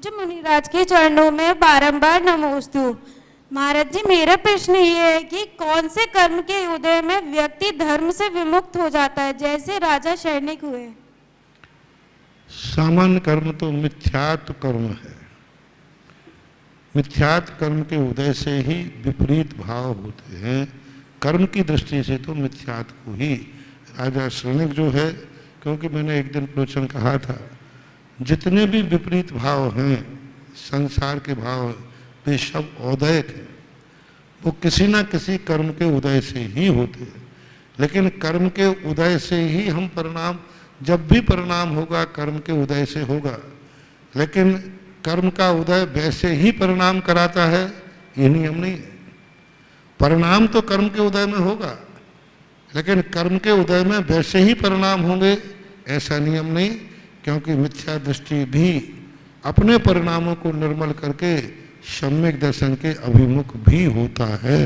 पूज्य मुनिराज के चरणों में बारंबार नमोस्तु। महाराज जी, मेरा प्रश्न ये है कि कौन से कर्म के उदय में व्यक्ति धर्म से विमुक्त हो जाता है, जैसे राजा शैनिक हुए? सामान्य कर्म तो मिथ्यात्व कर्म है। मिथ्यात्व कर्म के उदय से ही विपरीत भाव होते हैं। कर्म की दृष्टि से तो मिथ्यात्व को ही राजा शैनिक जो है, क्योंकि मैंने एक दिन प्रवचन कहा था, जितने भी विपरीत भाव हैं संसार के भाव, वे सब औदयक हैं। वो किसी न किसी कर्म के उदय से ही होते हैं। लेकिन कर्म के उदय से ही हम परिणाम, जब भी परिणाम होगा कर्म के उदय से होगा। लेकिन कर्म का उदय वैसे ही परिणाम कराता है, ये नियम नहीं है। परिणाम तो कर्म के उदय में होगा, लेकिन कर्म के उदय में वैसे ही परिणाम होंगे ऐसा नियम नहीं, क्योंकि मिथ्या दृष्टि भी अपने परिणामों को निर्मल करके सम्यक दर्शन के अभिमुख भी होता है।